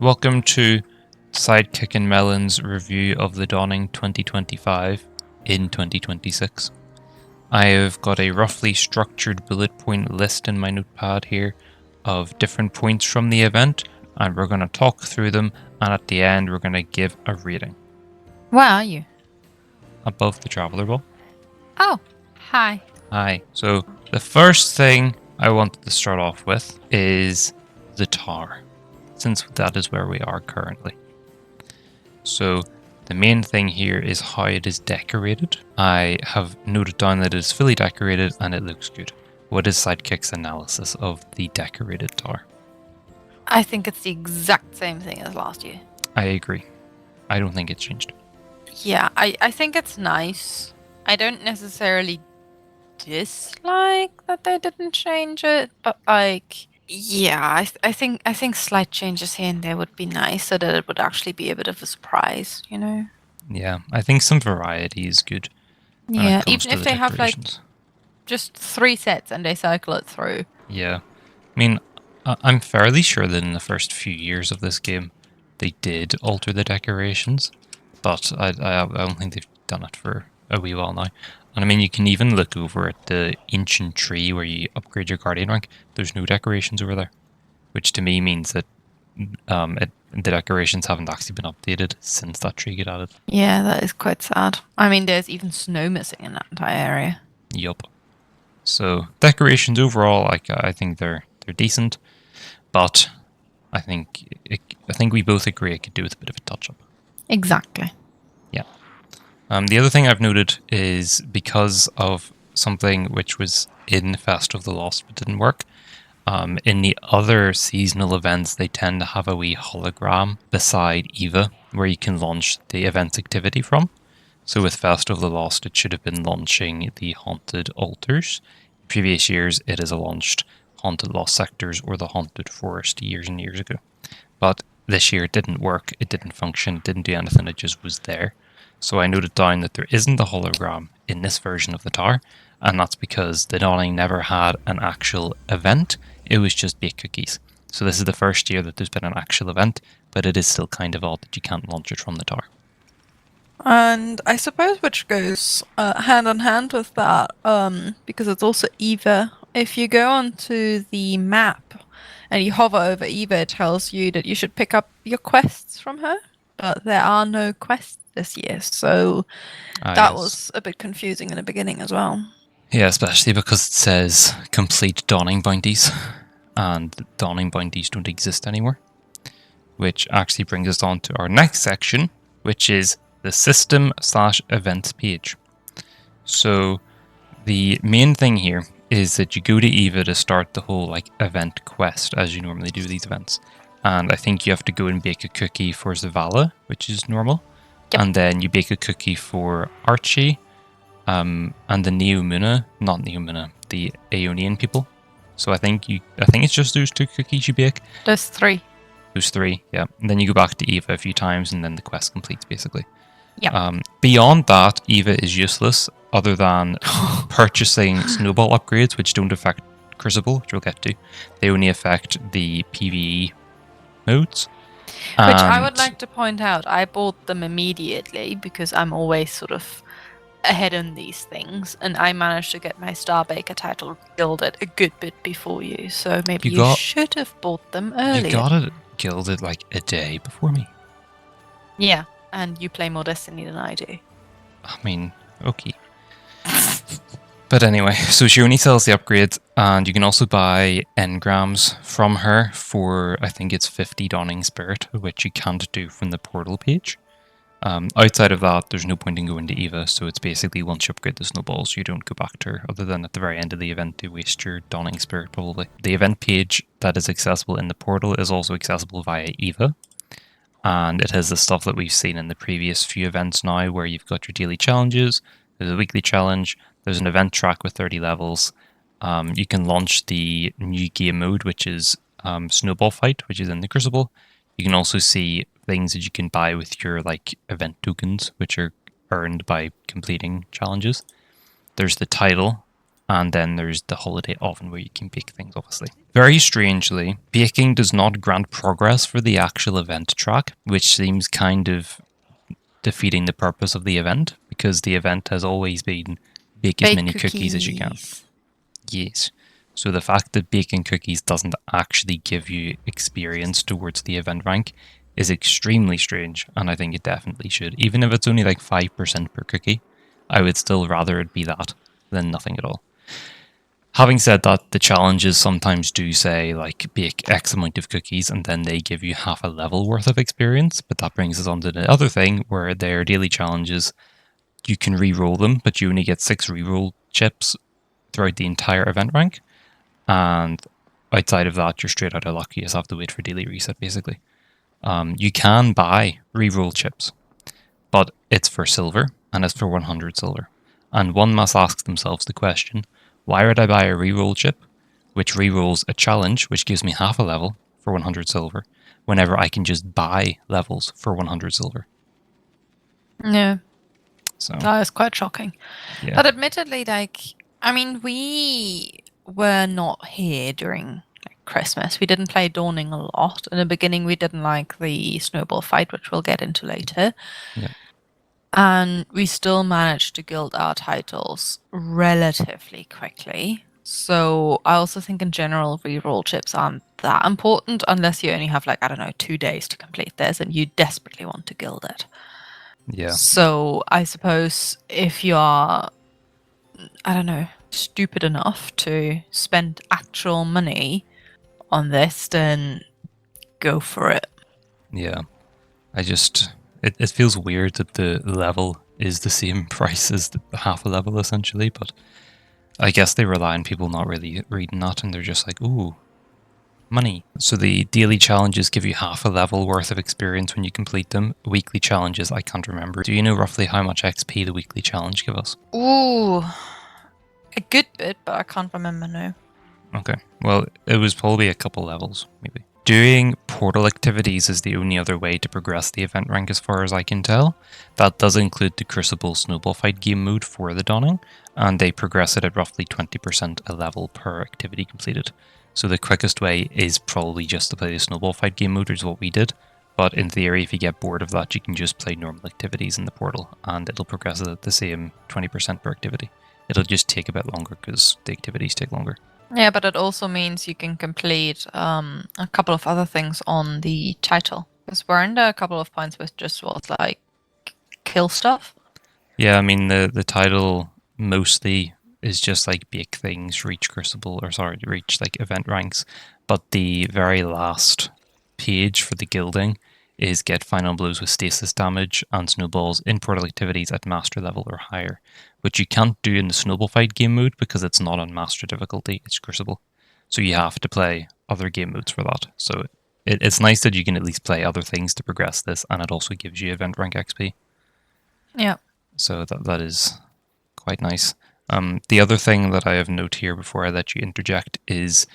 Welcome to Sidekick and Melon's review of the Dawning 2025 in 2026. I have got a roughly structured bullet point list in my notepad here of different points from the event, and we're going to talk through them, and at the end we're going to give a rating. Where are you? Above the Traveller Ball. Oh, hi. Hi. So the first thing I wanted to start off with is the tower, since that is where we are currently. So the main thing here is how it is decorated. I have noted down that it is fully decorated and it looks good. What is Sidekick's analysis of the decorated tower? I think it's the exact same thing as last year. I agree. I don't think it's changed. Yeah, I think it's nice. I don't necessarily dislike that they didn't change it, but yeah, I think slight changes here and there would be nice so that it would actually be a bit of a surprise, you know? Yeah, I think some variety is good. Yeah, even if they have like just 3 sets and they cycle it through. Yeah. I mean, I'm fairly sure that in the first few years of this game, they did alter the decorations, but I don't think they've done it for a wee while now. And I mean, you can even look over at the ancient tree where you upgrade your guardian rank. There's no decorations over there, which to me means that the decorations haven't actually been updated since that tree got added. Yeah, that is quite sad. I mean, there's even snow missing in that entire area. Yup. So decorations overall, I think they're decent, but I think we both agree it could do with a bit of a touch up. Exactly. Yeah. The other thing I've noted is because of something which was in Fest of the Lost but didn't work. In the other seasonal events, they tend to have a wee hologram beside Eva where you can launch the event's activity from. So with Fest of the Lost, it should have been launching the Haunted Altars. In previous years, it has launched Haunted Lost Sectors or the Haunted Forest years and years ago. But this year it didn't work, it didn't function, it didn't do anything, it just was there. So I noted down that there isn't a hologram in this version of the tower, and that's because the Dawning never had an actual event, it was just baked cookies. So this is the first year that there's been an actual event, but it is still kind of odd that you can't launch it from the tower. And I suppose which goes hand in hand with that, because it's also Eva. If you go onto the map and you hover over Eva, it tells you that you should pick up your quests from her, but there are no quests this year, so that was a bit confusing in the beginning as well. Yeah, especially because it says complete Dawning bounties, and Dawning bounties don't exist anymore. Which actually brings us on to our next section, which is the system/events page. So the main thing here is that you go to Eva to start the whole event quest as you normally do these events. And I think you have to go and bake a cookie for Zavala, which is normal. Yep. And then you bake a cookie for Archie, and the not Neomuna, the Aeonian people. So I think it's just those 2 cookies you bake. Those 3. Those 3, yeah. And then you go back to Eva a few times and then the quest completes, basically. Yeah. Beyond that, Eva is useless, other than purchasing snowball upgrades, which don't affect Crucible, which we'll get to. They only affect the PvE modes. Which I would like to point out, I bought them immediately because I'm always sort of ahead on these things, and I managed to get my Starbaker title gilded a good bit before you, so maybe you should have bought them earlier. You got it gilded like a day before me. Yeah, and you play more Destiny than I do. I mean, okay. But anyway, so she only sells the upgrades, and you can also buy engrams from her for, I think it's 50 Dawning Spirit, which you can't do from the portal page. Outside of that, there's no point in going to Eva, so it's basically once you upgrade the snowballs, you don't go back to her, other than at the very end of the event to waste your Dawning Spirit, probably. The event page that is accessible in the portal is also accessible via Eva, and it has the stuff that we've seen in the previous few events now, where you've got your daily challenges, there's a weekly challenge, there's an event track with 30 levels, you can launch the new game mode, which is Snowball Fight, which is in the Crucible. You can also see things that you can buy with your event tokens, which are earned by completing challenges. There's the title, And then there's the holiday oven where you can bake things, obviously. Very strangely, baking does not grant progress for the actual event track, which seems kind of defeating the purpose of the event, because the event has always been bake as Bake many cookies as you can. cookies. Yes. So the fact that baking cookies doesn't actually give you experience towards the event rank is extremely strange, and I think it definitely should. Even if it's only like 5% per cookie, I would still rather it be that than nothing at all. Having said that, the challenges sometimes do say, like, bake X amount of cookies, and then they give you half a level worth of experience. But that brings us on to the other thing, where their daily challenges, you can re-roll them, but you only get 6 re-roll chips throughout the entire event rank. And outside of that, you're straight out of luck. You just have to wait for daily reset, basically. You can buy re-roll chips, but it's for silver, and it's for 100 silver. And one must ask themselves the question, why would I buy a reroll chip, which rerolls a challenge, which gives me half a level for 100 silver, whenever I can just buy levels for 100 silver? No, So, that is quite shocking. yeah. But admittedly, like, I mean, we were not here during Christmas. We didn't play Dawning a lot. In the beginning, we didn't like the Snowball Fight, which we'll get into later. Yeah. And we still managed to gild our titles relatively quickly. So I also think in general, reroll chips aren't that important unless you only have, like, I don't know, 2 days to complete this and you desperately want to gild it. Yeah. So I suppose if you are, I don't know, stupid enough to spend actual money on this, then go for it. Yeah. It feels weird that the level is the same price as the half a level, essentially, but I guess they rely on people not really reading that, and they're just like, ooh, money. So the daily challenges give you half a level worth of experience when you complete them. Weekly challenges, I can't remember. Do you know roughly how much XP the weekly challenge give us? Ooh, a good bit, but I can't remember now. Okay. Well, it was probably a couple levels, maybe. Doing portal activities is the only other way to progress the event rank as far as I can tell. That does include the Crucible Snowball Fight game mode for the Dawning, and they progress it at roughly 20% a level per activity completed. So the quickest way is probably just to play the Snowball Fight game mode, which is what we did. But in theory, if you get bored of that, you can just play normal activities in the portal, and it'll progress it at the same 20% per activity. It'll just take a bit longer because the activities take longer. Yeah, but it also means you can complete a couple of other things on the title. Because weren't there a couple of points which just was like kill stuff? Yeah, I mean the title mostly is just like big things, reach crucible, or sorry, reach like event ranks. But the very last page for the gilding is get final blows with stasis damage and snowballs in portal activities at master level or higher, which you can't do in the snowball fight game mode because it's not on master difficulty, it's crucible. So you have to play other game modes for that. So it's nice that you can at least play other things to progress this, and it also gives you event rank XP. Yeah. So that is quite nice. The other thing that I have note here before I let you interject is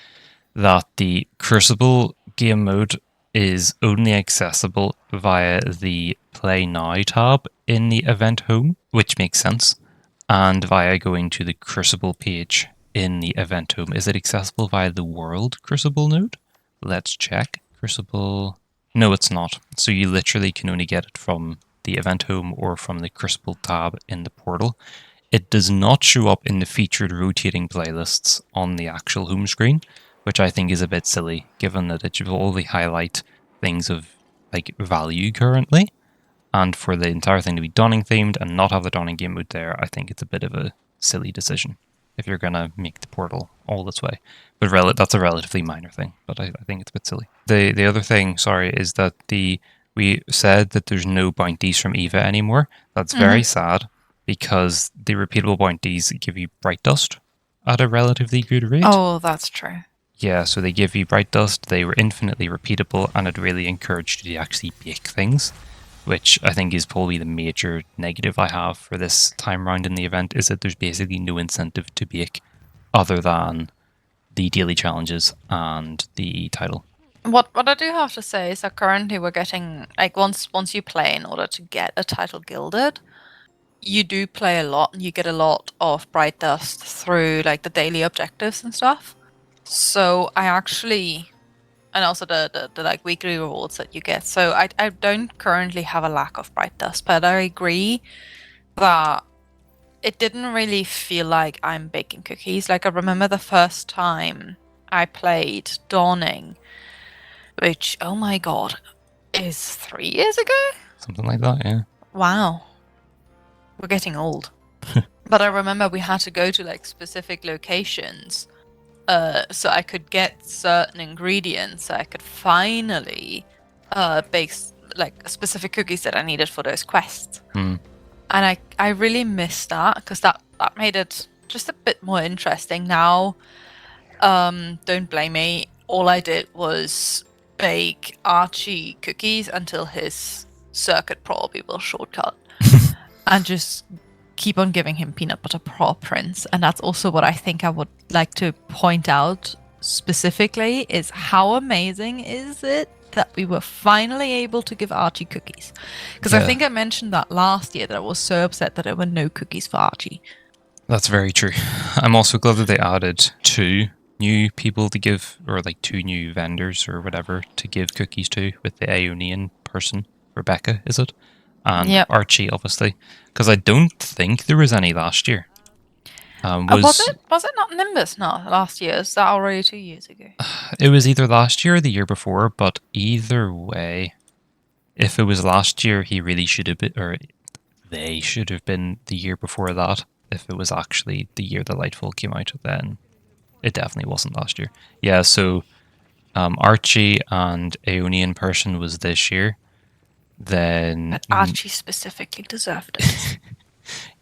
that the Crucible game mode is only accessible via the Play Now tab in the event home, which makes sense, and via going to the Crucible page in the event home. Is it accessible via the World Crucible node? Let's check. Crucible. No, it's not. So you literally can only get it from the event home or from the Crucible tab in the portal. It does not show up in the featured rotating playlists on the actual home screen, which I think is a bit silly, given that it should only highlight things of like value currently. And for the entire thing to be Dawning themed and not have the Dawning game mode there, I think it's a bit of a silly decision if you're gonna make the portal all this way. But that's a relatively minor thing, but I think it's a bit silly. The other thing, sorry, is that we said that there's no bounties from Eva anymore. That's very sad because the repeatable bounties give you bright dust at a relatively good rate. Oh, that's true. Yeah, so they give you bright dust, they were infinitely repeatable, and it really encouraged you to actually bake things, which I think is probably the major negative I have for this time round in the event, is that there's basically no incentive to bake other than the daily challenges and the title. What I do have to say is that currently we're getting, like, once you play in order to get a title gilded, you do play a lot and you get a lot of bright dust through like the daily objectives and stuff. So I actually, and also the like weekly rewards that you get. So I don't currently have a lack of bright dust, but I agree that it didn't really feel like I'm baking cookies. Like I remember the first time I played Dawning, which, oh my god, is 3 years ago? Something like that, yeah. Wow. We're getting old. But I remember we had to go to like specific locations so I could get certain ingredients so I could finally bake like specific cookies that I needed for those quests. Hmm. And I really missed that because that made it just a bit more interesting. Now, don't blame me. All I did was bake Archie cookies until his circuit probably will shortcut. And just keep on giving him peanut butter paw prints. And that's also what I think I would like to point out specifically is how amazing is it that we were finally able to give Archie cookies. Because I think I mentioned that last year that I was so upset that there were no cookies for Archie. That's very true. I'm also glad that they added 2 new people to give, or like 2 new vendors or whatever to give cookies to, with the Ionian person, Rebecca, is it? And Archie, obviously. Because I don't think there was any last year. Was it not Nimbus? No, last year. Is that already 2 years ago? It was either last year or the year before, but either way, if it was last year, he really should have been, or they should have been the year before that. If it was actually the year that Lightfall came out, then it definitely wasn't last year. Yeah, so Archie and Aeonian person was this year. Then but Archie specifically deserved it.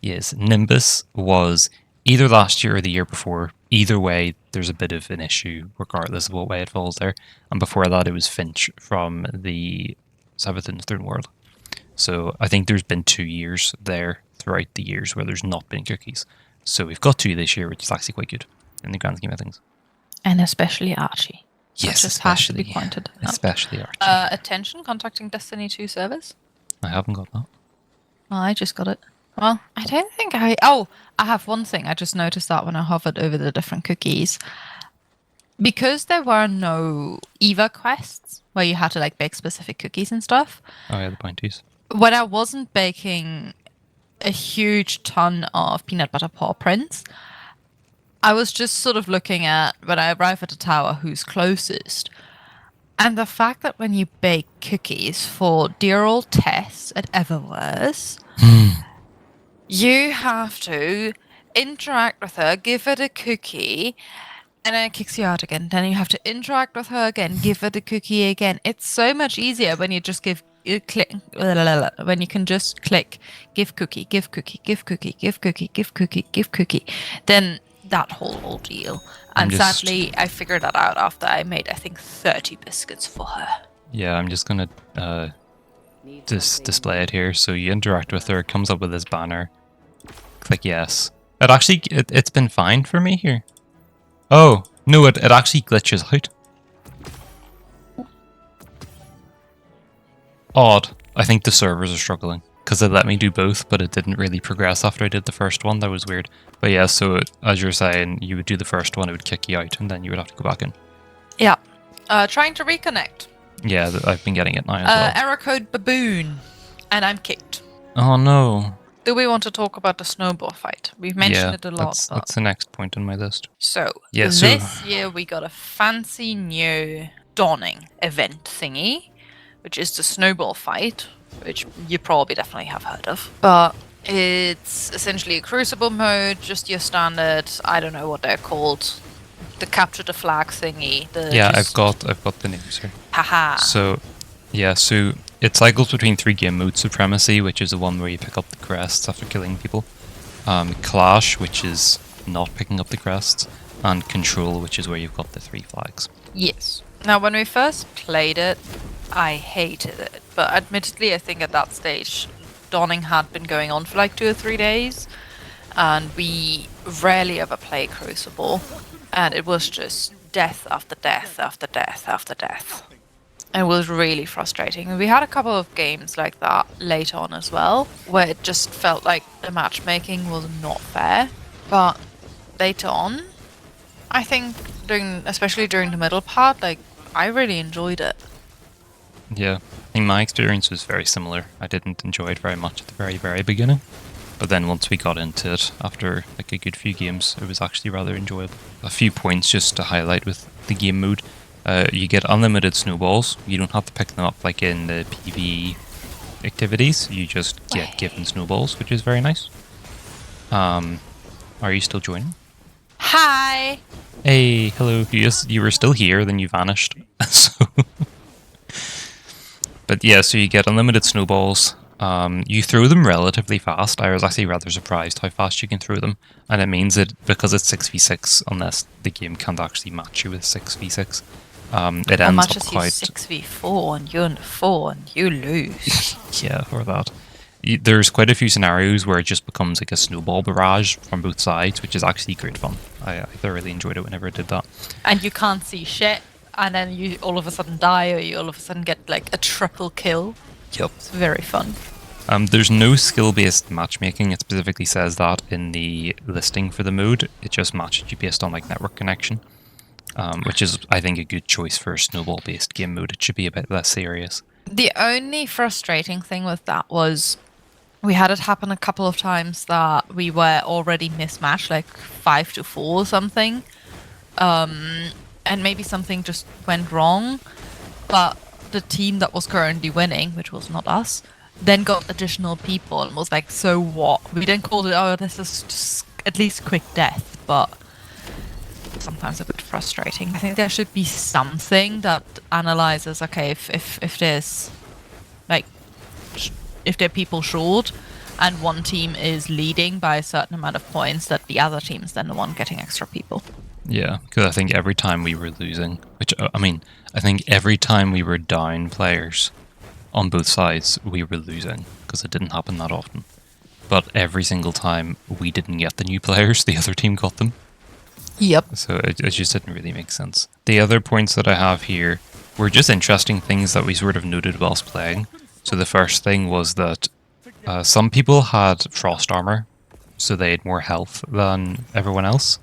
Yes, Nimbus was either last year or the year before. Either way, there's a bit of an issue, regardless of what way it falls there. And before that, it was Finch from the Savathun's Third World. So I think there's been 2 years there throughout the years where there's not been cookies. So we've got 2 this year, which is actually quite good in the grand scheme of things. And especially Archie. Yes, just has to be pointed out. Especially Archie. Attention, contacting Destiny 2 servers. I haven't got that. Well, I just got it. Well, I don't think I... Oh, I have one thing. I just noticed that when I hovered over the different cookies. Because there were no Eva quests where you had to like bake specific cookies and stuff. Oh yeah, the pointies. When I wasn't baking a huge ton of peanut butter paw prints, I was just sort of looking at, when I arrive at a tower, who's closest. And the fact that when you bake cookies for dear old Tess at Everworse, you have to interact with her, give her the cookie, and then it kicks you out again. Then you have to interact with her again, give her the cookie again. It's so much easier when you just when you can just click give cookie, give cookie, give cookie, give cookie, give cookie, give cookie. Then that whole ordeal. And sadly, I figured that out after I made, I think, 30 biscuits for her. Yeah, I'm just going to display it here. So you interact with her, it comes up with this banner. Click yes. It's been fine for me here. Oh, no, it actually glitches out. Odd. I think the servers are struggling. Because it let me do both, but it didn't really progress after I did the first one. That was weird. But yeah, so as you're saying, you would do the first one, it would kick you out, and then you would have to go back in. Yeah. Trying to reconnect. Yeah, I've been getting it now as well. Error code baboon. And I'm kicked. Oh no. Do we want to talk about the Snowball Fight? We've mentioned it a lot. That's the next point on my list. So, this year we got a fancy new Dawning event thingy, which is the Snowball Fight, which you probably definitely have heard of. But it's essentially a crucible mode, just your standard, I don't know what they're called, the capture the flag thingy. I've got the names here. Haha. So it cycles between 3 game modes: Supremacy, which is the one where you pick up the crests after killing people, Clash, which is not picking up the crests, and Control, which is where you've got the 3 flags. Yes. Now, when we first played it, I hated it, but admittedly, I think at that stage, Dawning had been going on for like 2 or 3 days, and we rarely ever play Crucible, and it was just death after death after death after death. It was really frustrating. We had a couple of games like that later on as well, where it just felt like the matchmaking was not fair. But later on, I think especially during the middle part, like I really enjoyed it. Yeah, I think my experience was very similar. I didn't enjoy it very much at the very, very beginning. But then once we got into it, after like a good few games, it was actually rather enjoyable. A few points just to highlight with the game mode. You get unlimited snowballs. You don't have to pick them up like in the PvE activities. You just get given snowballs, which is very nice. Are you still joining? Hi! Hey, hello. You were still here, then you vanished. So but yeah, so you get unlimited snowballs. You throw them relatively fast. I was actually rather surprised how fast you can throw them. And it means that because it's 6v6, unless the game can't actually match you with 6v6, it How ends much up is you quite... 6v4 and you're in 4 and you lose? Yeah, or that. There's quite a few scenarios where it just becomes like a snowball barrage from both sides, which is actually great fun. I thoroughly enjoyed it whenever I did that. And you can't see shit, and then you all of a sudden die, or you all of a sudden get like a triple kill. Yep. It's very fun. There's no skill-based matchmaking. It specifically says that in the listing for the mode. It just matches you based on like network connection, which is, I think, a good choice for a snowball-based game mode. It should be a bit less serious. The only frustrating thing with that was we had it happen a couple of times that we were already mismatched, like 5-4 or something. And maybe something just went wrong, but the team that was currently winning, which was not us, then got additional people and was like, so what? We then called it, oh, this is just at least quick death, but sometimes a bit frustrating. I think there should be something that analyzes, okay, if there's like if there are people short and one team is leading by a certain amount of points, that the other team is then the one getting extra people. Yeah, because I think every time we were losing, I think every time we were down players on both sides, we were losing, because it didn't happen that often. But every single time we didn't get the new players, the other team got them. Yep. So it just didn't really make sense. The other points that I have here were just interesting things that we sort of noted whilst playing. So the first thing was that some people had frost armor, so they had more health than everyone else,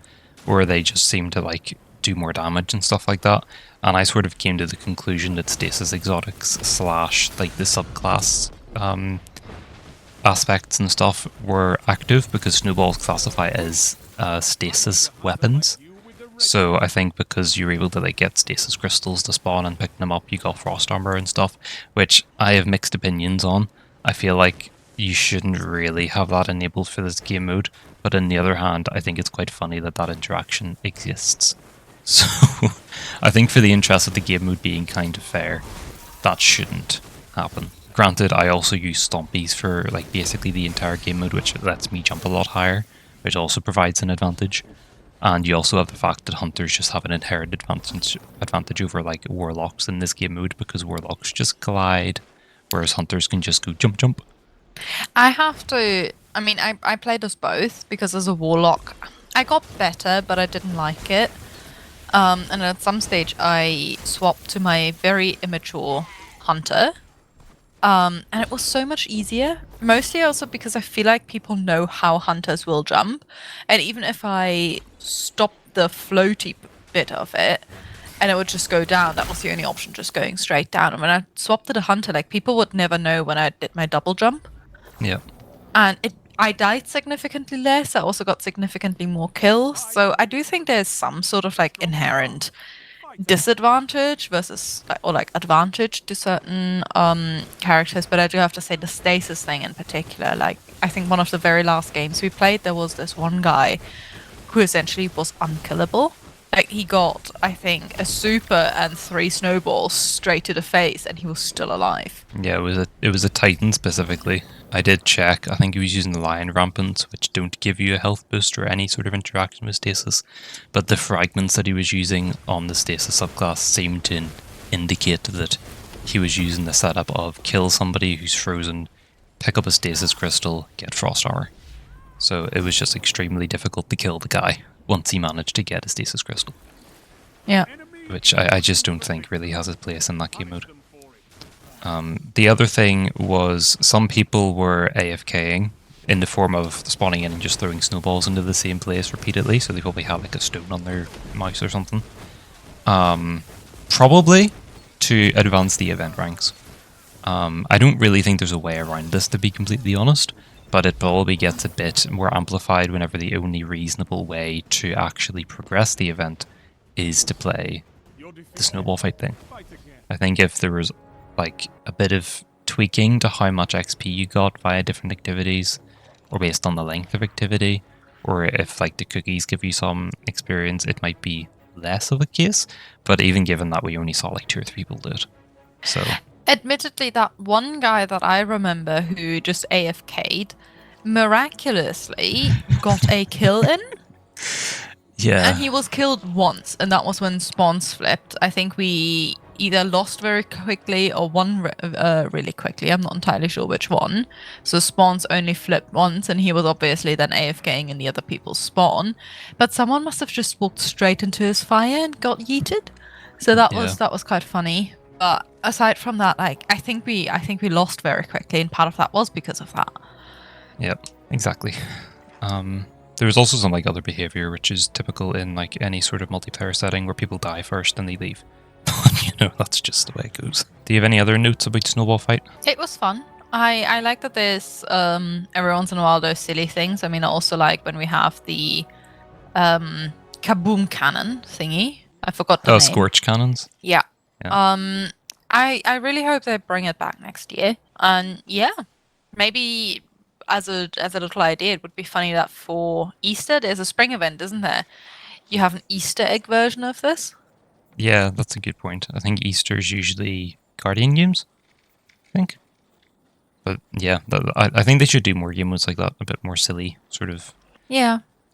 or they just seemed to like do more damage and stuff like that. And I sort of came to the conclusion that stasis exotics / like the subclass aspects and stuff were active because snowballs classify as stasis weapons. So I think because you were able to like get stasis crystals to spawn and pick them up, you got frost armor and stuff, which I have mixed opinions on. I feel like you shouldn't really have that enabled for this game mode, but on the other hand, I think it's quite funny that that interaction exists. So I think for the interest of the game mode being kind of fair, that shouldn't happen. Granted, I also use stompies for like basically the entire game mode, which lets me jump a lot higher, which also provides an advantage. And you also have the fact that hunters just have an inherent advantage over like warlocks in this game mode, because warlocks just glide, whereas hunters can just go jump jump. I played us both because as a warlock, I got better, but I didn't like it. And at some stage, I swapped to my very immature hunter. And it was so much easier. Mostly also because I feel like people know how hunters will jump. And even if I stopped the floaty bit of it, and it would just go down, that was the only option, just going straight down. And when I swapped to the hunter, like people would never know when I did my double jump. Yeah. And I died significantly less. I also got significantly more kills. So I do think there's some sort of like inherent disadvantage versus like advantage to certain characters. But I do have to say the stasis thing in particular, like I think one of the very last games we played, there was this one guy who essentially was unkillable. Like he got, I think, a super and 3 snowballs straight to the face, and he was still alive. Yeah, it was a Titan specifically. I did check. I think he was using the Lion Rampants, which don't give you a health boost or any sort of interaction with stasis. But the fragments that he was using on the stasis subclass seemed to indicate that he was using the setup of kill somebody who's frozen, pick up a stasis crystal, get frost armor. So it was just extremely difficult to kill the guy once he managed to get a stasis crystal. Yeah. Which I just don't think really has its place in that game mode. The other thing was some people were AFKing in the form of spawning in and just throwing snowballs into the same place repeatedly, so they probably had like a stone on their mouse or something. Probably to advance the event ranks. I don't really think there's a way around this, to be completely honest, but it probably gets a bit more amplified whenever the only reasonable way to actually progress the event is to play the Snowball Fight thing. I think if there was like a bit of tweaking to how much XP you got via different activities, or based on the length of activity, or if like the cookies give you some experience, it might be less of a case. But even given that we only saw like 2 or 3 people do it, so Admittedly, that one guy that I remember who just AFK'd miraculously got a kill in. yeah, And he was killed once, and that was when spawns flipped. I think we either lost very quickly or won really quickly. I'm not entirely sure which one. So spawns only flipped once, and he was obviously then AFKing in the other people's spawn. But someone must have just walked straight into his fire and got yeeted. So that was quite funny. But aside from that, like I think we lost very quickly, and part of that was because of that. Yep, exactly. There was also some like other behavior which is typical in like any sort of multiplayer setting where people die first and they leave. You know, that's just the way it goes. Do you have any other notes about Snowball Fight? It was fun. I like that there's every once in a while those silly things. I mean, I also like when we have the kaboom cannon thingy. I forgot the name. Scorch cannons. Yeah. Yeah. I really hope they bring it back next year. And yeah, maybe as a little idea, it would be funny that for Easter there's a spring event, isn't there? You have an Easter egg version of this. Yeah, that's a good point. I think Easter's usually Guardian games, I think. But yeah, I think they should do more game modes like that, a bit more silly, sort of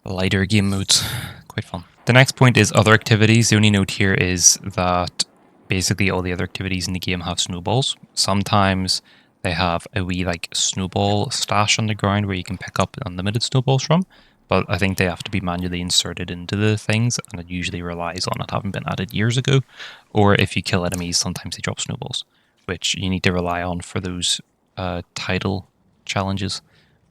lighter game modes. Quite fun. The next point is other activities. The only note here is that basically all the other activities in the game have snowballs. Sometimes they have a wee like snowball stash on the ground where you can pick up unlimited snowballs from. But I think they have to be manually inserted into the things, and it usually relies on it having been added years ago. Or if you kill enemies, sometimes they drop snowballs, which you need to rely on for those title challenges.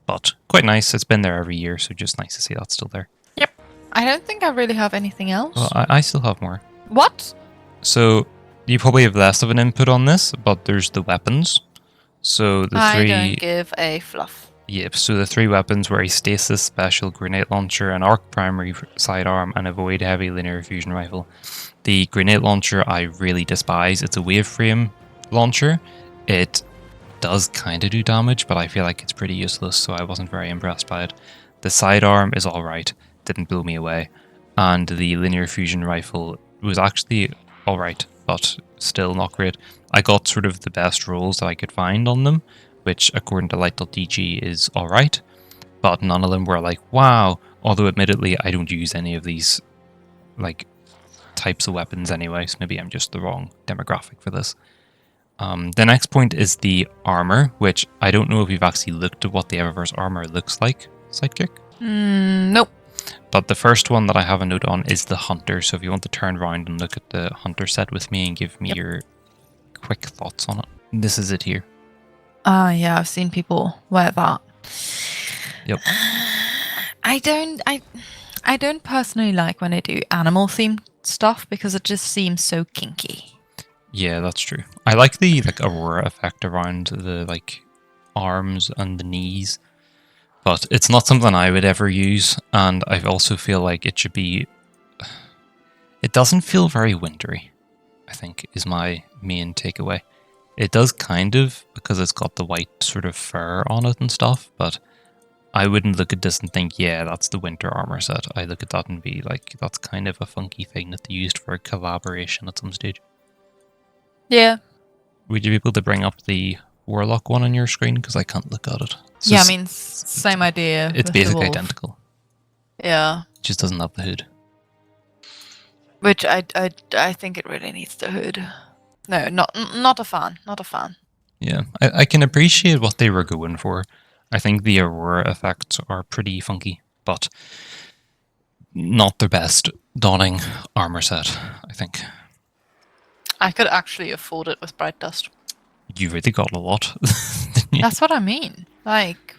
But quite nice. It's been there every year, so just nice to see that's still there. Yep. I don't think I really have anything else. Well, I still have more. What? So you probably have less of an input on this, but there's the weapons. So the three. I don't give a fluff. Yep, so the 3 weapons were a stasis special grenade launcher, an arc primary sidearm, and a void heavy linear fusion rifle. The grenade launcher I really despise. It's a waveframe launcher. It does kind of do damage, but I feel like it's pretty useless, so I wasn't very impressed by it. The sidearm is alright, didn't blow me away. And the linear fusion rifle was actually alright, but still not great. I got sort of the best rolls that I could find on them, which according to Light.dg is alright, but none of them were like, wow, although admittedly I don't use any of these like types of weapons anyway, so maybe I'm just the wrong demographic for this. The next point is the armor, which I don't know if you've actually looked at what the Eververse armor looks like, Sidekick. Nope. But the first one that I have a note on is the Hunter, so if you want to turn around and look at the Hunter set with me and give me your quick thoughts on it. This is it here. Yeah, I've seen people wear that. Yep. I don't personally like when they do animal themed stuff because it just seems so kinky. Yeah, that's true. I like the like aurora effect around the like arms and the knees, but it's not something I would ever use, and I also feel like it should be. It doesn't feel very wintry, I think, is my main takeaway. It does kind of, because it's got the white sort of fur on it and stuff, but I wouldn't look at this and think, yeah, that's the winter armor set. I look at that and be like, that's kind of a funky thing that they used for a collaboration at some stage. Yeah. Would you be able to bring up the Warlock one on your screen? Because I can't look at it. It's yeah, I mean, same idea. It's basically identical. Yeah. It just doesn't have the hood. Which I think it really needs the hood. No, not a fan. Not a fan. Yeah, I can appreciate what they were going for. I think the Aurora effects are pretty funky, but not their best dawning armor set, I think. I could actually afford it with Bright Dust. You really got a lot. Didn't you? That's what I mean. Like,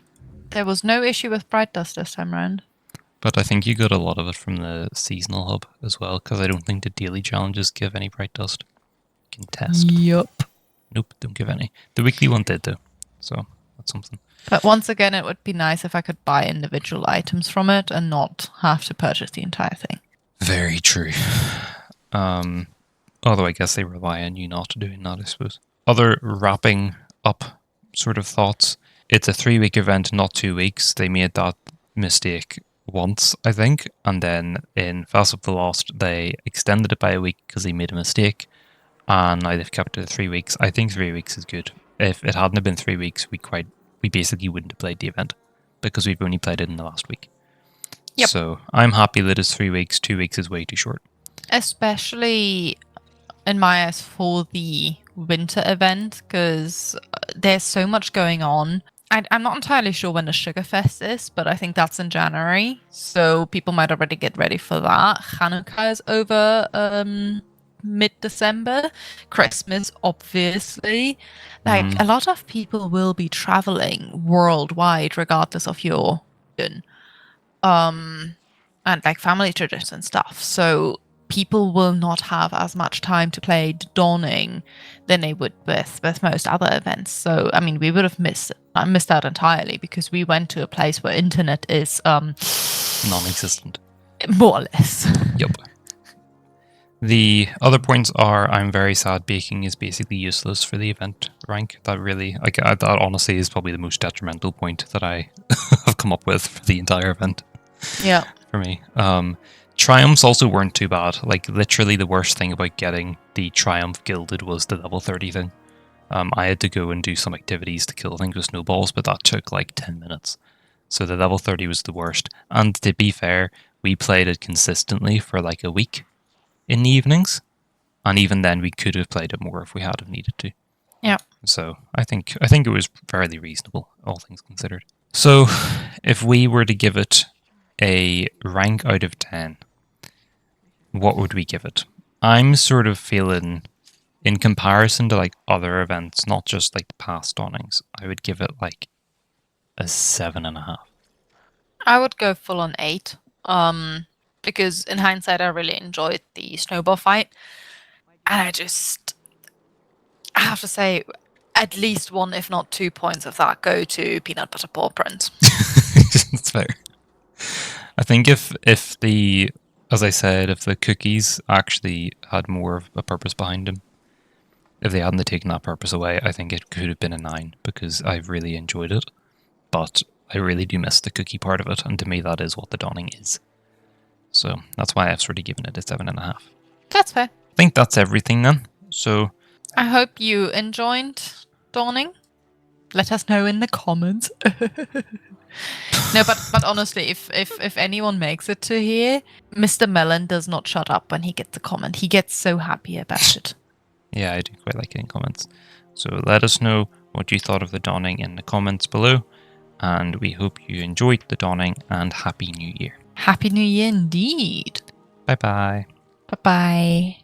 there was no issue with Bright Dust this time around. But I think you got a lot of it from the seasonal hub as well, because I don't think the daily challenges give any bright dust. You can test. Yup. Nope, don't give any. The weekly one did though, so that's something. But once again, it would be nice if I could buy individual items from it and not have to purchase the entire thing. Very true. Although I guess they rely on you not doing that, I suppose. Other wrapping up sort of thoughts. It's a 3-week event, not 2 weeks. They made that mistake once, I think, and then in Fast of the Lost they extended it by a week because they made a mistake, and now they've kept it at 3 weeks. I think 3 weeks is good. If it hadn't have been 3 weeks, we basically wouldn't have played the event because we've only played it in the last week. Yep. So I'm happy that it's 3 weeks. 2 weeks is way too short. Especially in my eyes for the winter event, because there's so much going on. I'm not entirely sure when the Sugar Fest is, but I think that's in January, so people might already get ready for that. Hanukkah is over mid-December. Christmas, obviously. Like, a lot of people will be traveling worldwide, regardless of your religion, and like family traditions and stuff. So people will not have as much time to play Dawning than they would with most other events. So I mean, we would have missed out entirely because we went to a place where internet is Non-existent. more or less. Yep. The other points are I'm very sad baking is basically useless for the event rank. That really, that honestly is probably the most detrimental point that I have come up with for the entire event. Yeah. For me. Triumphs also weren't too bad. Like, literally the worst thing about getting the Triumph gilded was the level 30 thing. I had to go and do some activities to kill things with snowballs, but that took like 10 minutes. So the level 30 was the worst. And to be fair, we played it consistently for like a week in the evenings. And even then, we could have played it more if we had have needed to. Yeah. So I think it was fairly reasonable, all things considered. So if we were to give it a rank out of 10, what would we give it? I'm sort of feeling, in comparison to like other events, not just like the past Dawnings, I would give it like a 7.5. I would go full on 8. Because in hindsight, I really enjoyed the Snowball Fight. And I have to say, at least 1, if not 2 points of that go to Peanut Butter Paw Print. That's fair. I think if the, as I said, if the cookies actually had more of a purpose behind them, if they hadn't taken that purpose away, I think it could have been a 9 because I've really enjoyed it. But I really do miss the cookie part of it, and to me that is what the Dawning is. So that's why I've sort of given it a 7.5. That's fair. I think that's everything then. So I hope you enjoyed Dawning. Let us know in the comments. No, but honestly, if anyone makes it to here, Mr. Melon does not shut up when he gets a comment. He gets so happy about it. yeah, I do quite like it in comments. So let us know what you thought of the Dawning in the comments below, and we hope you enjoyed the Dawning, and Happy New Year. Happy New Year indeed. Bye bye. Bye-bye.